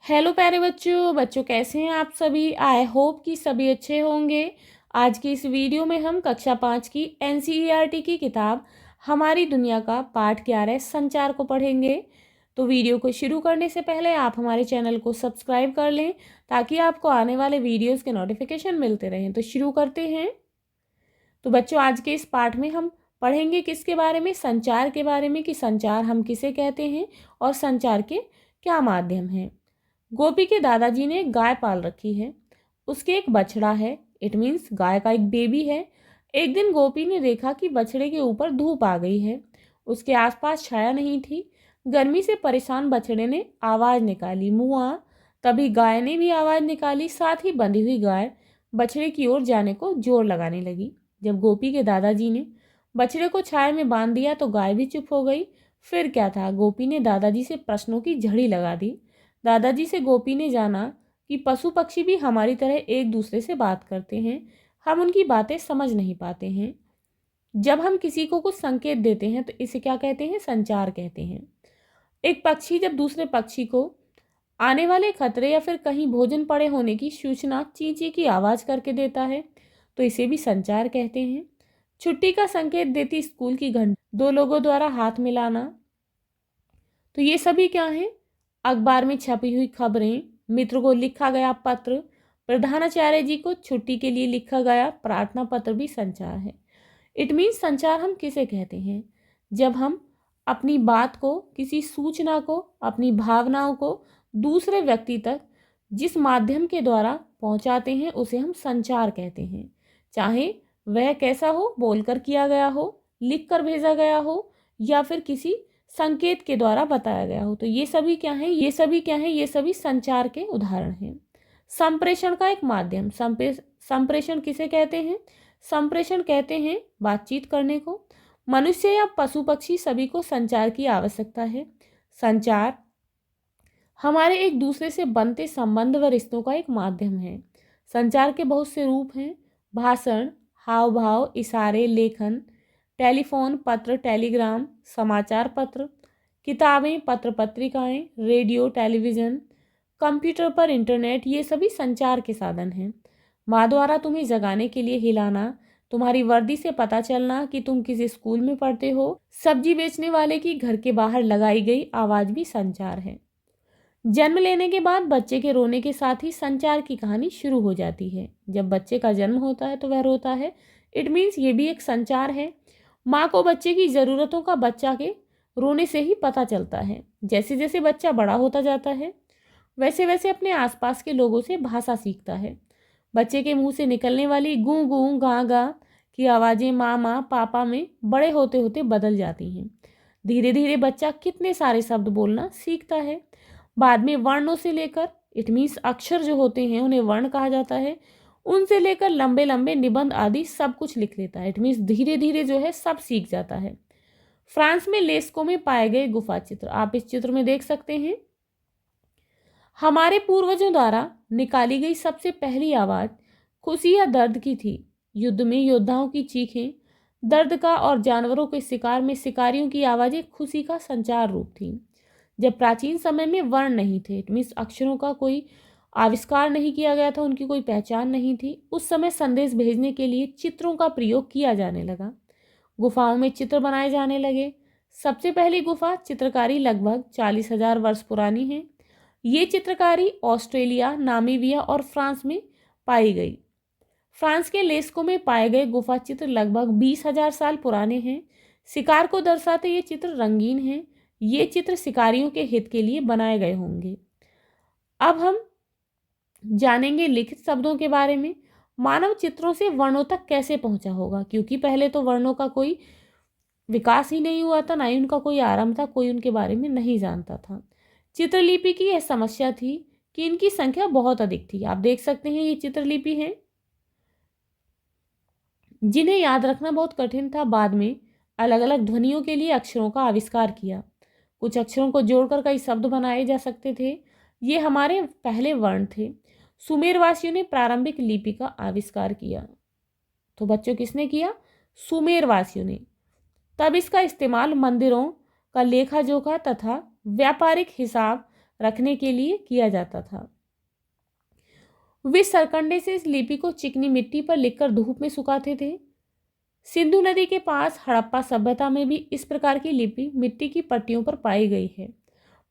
Hello प्यारे बच्चों बच्चों कैसे हैं आप सभी। आई होप कि सभी अच्छे होंगे। आज की इस वीडियो में हम कक्षा 5 की एनसीईआरटी की किताब हमारी दुनिया का पाठ 11 संचार को पढ़ेंगे। तो वीडियो को शुरू करने से पहले आप हमारे चैनल को सब्सक्राइब कर लें ताकि आपको आने वाले वीडियोस के नोटिफिकेशन मिलते रहें। तो शुरू करते हैं। तो बच्चों आज के इस पाठ में हम पढ़ेंगे किसके बारे में, संचार के बारे में, कि संचार हम किसे कहते हैं और संचार के क्या माध्यम हैं। गोपी के दादाजी ने गाय पाल रखी है। उसके एक बछड़ा है, इट मीन्स गाय का एक बेबी है। एक दिन गोपी ने देखा कि बछड़े के ऊपर धूप आ गई है। उसके आसपास छाया नहीं थी। गर्मी से परेशान बछड़े ने आवाज निकाली, मुआ। तभी गाय ने भी आवाज निकाली। साथ ही बंधी हुई गाय बछड़े की ओर जाने को जोर लगाने लगी। जब गोपी के दादाजी ने बछड़े को छाया में बांध दिया तो गाय भी चुप हो गई। फिर क्या था, गोपी ने दादाजी से प्रश्नों की झड़ी लगा दी। दादाजी से गोपी ने जाना कि पशु पक्षी भी हमारी तरह एक दूसरे से बात करते हैं, हम उनकी बातें समझ नहीं पाते हैं। जब हम किसी को कुछ संकेत देते हैं तो इसे क्या कहते हैं, संचार कहते हैं। एक पक्षी जब दूसरे पक्षी को आने वाले खतरे या फिर कहीं भोजन पड़े होने की सूचना ची ची की आवाज करके देता है तो इसे भी संचार कहते हैं। छुट्टी का संकेत देती स्कूल की घंटी, दो लोगों द्वारा हाथ मिलाना, तो ये सभी क्या है, अखबार में छपी हुई खबरें, मित्र को लिखा गया पत्र, प्रधानाचार्य जी को छुट्टी के लिए लिखा गया प्रार्थना पत्र भी संचार है। इट मीन्स संचार हम किसे कहते हैं, जब हम अपनी बात को, किसी सूचना को, अपनी भावनाओं को दूसरे व्यक्ति तक जिस माध्यम के द्वारा पहुंचाते हैं उसे हम संचार कहते हैं। चाहे वह कैसा हो, बोलकर किया गया हो, लिखकर भेजा गया हो या फिर किसी संकेत के द्वारा बताया गया हो। तो ये सभी क्या है, ये सभी संचार के उदाहरण हैं। संप्रेषण का एक माध्यम, संप्रेषण किसे कहते हैं, संप्रेषण कहते हैं बातचीत करने को। मनुष्य या पशु पक्षी सभी को संचार की आवश्यकता है। संचार हमारे एक दूसरे से बनते संबंध व रिश्तों का एक माध्यम है। संचार के बहुत से रूप हैं, भाषण, हाव भाव, इशारे, लेखन, टेलीफोन, पत्र, टेलीग्राम, समाचार पत्र, किताबें, पत्र पत्रिकाएं, रेडियो, टेलीविज़न, कंप्यूटर पर इंटरनेट, ये सभी संचार के साधन हैं। माँ द्वारा तुम्हें जगाने के लिए हिलाना, तुम्हारी वर्दी से पता चलना कि तुम किस स्कूल में पढ़ते हो, सब्जी बेचने वाले की घर के बाहर लगाई गई आवाज़ भी संचार है। जन्म लेने के बाद बच्चे के रोने के साथ ही संचार की कहानी शुरू हो जाती है। जब बच्चे का जन्म होता है तो वह रोता है, इट मीन्स ये भी एक संचार है। माँ को बच्चे की ज़रूरतों का बच्चा के रोने से ही पता चलता है। जैसे जैसे बच्चा बड़ा होता जाता है वैसे वैसे अपने आसपास के लोगों से भाषा सीखता है। बच्चे के मुंह से निकलने वाली गूं गूं गा गा की आवाज़ें माँ माँ पापा में बड़े होते होते बदल जाती हैं। धीरे धीरे बच्चा कितने सारे शब्द बोलना सीखता है। बाद में वर्णों से लेकर, इट मीन्स अक्षर जो होते हैं उन्हें वर्ण कहा जाता है, उनसे लेकर लंबे लंबे निबंध आदि सब कुछ लिख लेता है। इट मीन्स धीरे धीरे जो है सब सीख जाता है। फ्रांस में लेस्को में पाए गए गुफा चित्र, आप इस चित्र में देख सकते हैं। हमारे पूर्वजों द्वारा निकाली गई सबसे पहली आवाज खुशी या दर्द की थी। युद्ध में योद्धाओं की चीखें दर्द का और जानवरों के शिकार में शिकारियों की आवाजें खुशी का संचार रूप थी। जब प्राचीन समय में वर्ण नहीं थे, इट मीन्स अक्षरों का कोई आविष्कार नहीं किया गया था, उनकी कोई पहचान नहीं थी, उस समय संदेश भेजने के लिए चित्रों का प्रयोग किया जाने लगा। गुफाओं में चित्र बनाए जाने लगे। सबसे पहली गुफा चित्रकारी लगभग 40,000 वर्ष पुरानी है। ये चित्रकारी ऑस्ट्रेलिया, नामीबिया और फ्रांस में पाई गई। फ्रांस के लेस्को में पाए गए गुफा चित्र लगभग 20,000 साल पुराने हैं। शिकार को दर्शाते ये चित्र रंगीन हैं। ये चित्र शिकारियों के हित के लिए बनाए गए होंगे। अब हम जानेंगे लिखित शब्दों के बारे में। मानव चित्रों से वर्णों तक कैसे पहुंचा होगा, क्योंकि पहले तो वर्णों का कोई विकास ही नहीं हुआ था, ना ही उनका कोई आरंभ था, कोई उनके बारे में नहीं जानता था। चित्रलिपि की यह समस्या थी कि इनकी संख्या बहुत अधिक थी। आप देख सकते हैं ये चित्रलिपि है जिन्हें याद रखना बहुत कठिन था। बाद में अलग अलग ध्वनियों के लिए अक्षरों का आविष्कार किया। कुछ अक्षरों को जोड़कर कई शब्द बनाए जा सकते थे। ये हमारे पहले वर्ण थे। सुमेरवासियों ने प्रारंभिक लिपि का आविष्कार किया। तो बच्चों किसने किया, सुमेरवासियों ने। तब इसका इस्तेमाल मंदिरों का लेखा जोखा तथा व्यापारिक हिसाब रखने के लिए किया जाता था। वे सरकंडे से इस लिपि को चिकनी मिट्टी पर लिखकर धूप में सुखाते थे। सिंधु नदी के पास हड़प्पा सभ्यता में भी इस प्रकार की लिपि मिट्टी की पट्टियों पर पाई गई है।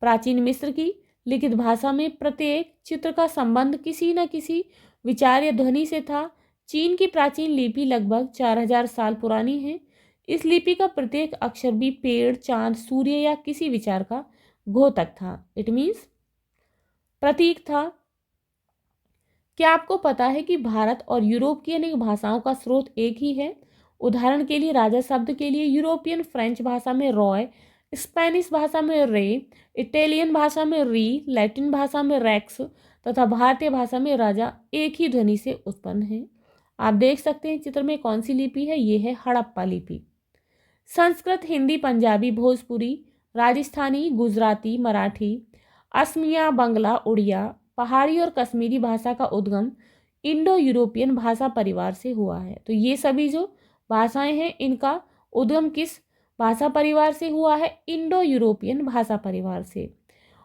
प्राचीन मिस्र की लिखित भाषा में प्रत्येक चित्र का संबंध किसी न किसी विचार या ध्वनि से था। चीन की प्राचीन लिपि लगभग 4000 साल पुरानी है। इस लिपि का प्रत्येक अक्षर भी पेड़, चांद, सूर्य या किसी विचार का घोतक था। इट मीन्स प्रतीक था। क्या आपको पता है कि भारत और यूरोप की अनेक भाषाओं का स्रोत एक ही है? उदाहरण के लिए राजा शब्द के लिए यूरोपियन फ्रेंच भाषा में रॉय, स्पेनिश भाषा में रे, इटालियन भाषा में री, लैटिन भाषा में रेक्स तथा भारतीय भाषा में राजा एक ही ध्वनि से उत्पन्न है। आप देख सकते हैं चित्र में कौन सी लिपि है। ये है हड़प्पा लिपि। संस्कृत, हिंदी, पंजाबी, भोजपुरी, राजस्थानी, गुजराती, मराठी, असमिया, बंगला, उड़िया, पहाड़ी और कश्मीरी भाषा का उद्गम इंडो यूरोपियन भाषा परिवार से हुआ है। तो ये सभी जो भाषाएं हैं इनका उद्गम किस भाषा परिवार से हुआ है? इंडो यूरोपियन भाषा परिवार से।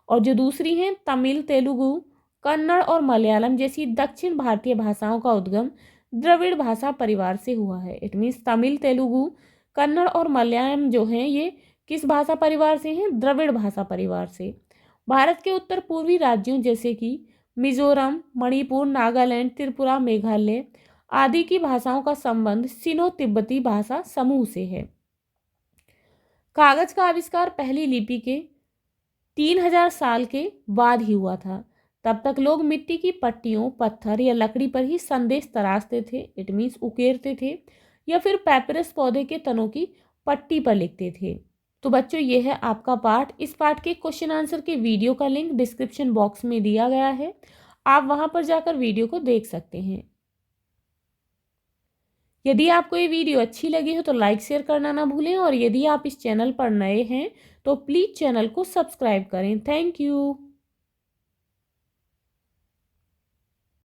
और जो दूसरी हैं तमिल, तेलुगु, कन्नड़ और मलयालम जैसी दक्षिण भारतीय भाषाओं का उद्गम द्रविड़ भाषा परिवार से हुआ है। इट मीन्स तमिल, तेलुगु, कन्नड़ और मलयालम जो हैं ये किस भाषा परिवार से हैं? द्रविड़ भाषा परिवार से। भारत के उत्तर पूर्वी राज्यों जैसे कि मिजोरम, मणिपुर, नागालैंड, त्रिपुरा, मेघालय आदि की भाषाओं का संबंध सिनो तिब्बती भाषा समूह से है। कागज का आविष्कार पहली लिपि के 3000 साल के बाद ही हुआ था। तब तक लोग मिट्टी की पट्टियों, पत्थर या लकड़ी पर ही संदेश तराशते थे। इट मीन्स उकेरते थे या फिर पैपिरस पौधे के तनों की पट्टी पर लिखते थे। तो बच्चों ये है आपका पाठ। इस पाठ के क्वेश्चन आंसर के वीडियो का लिंक डिस्क्रिप्शन बॉक्स में दिया गया है। आप वहां पर जाकर वीडियो को देख सकते हैं। यदि आपको ये वीडियो अच्छी लगी हो तो लाइक शेयर करना ना भूलें और यदि आप इस चैनल पर नए हैं तो प्लीज़ चैनल को सब्सक्राइब करें। Thank you.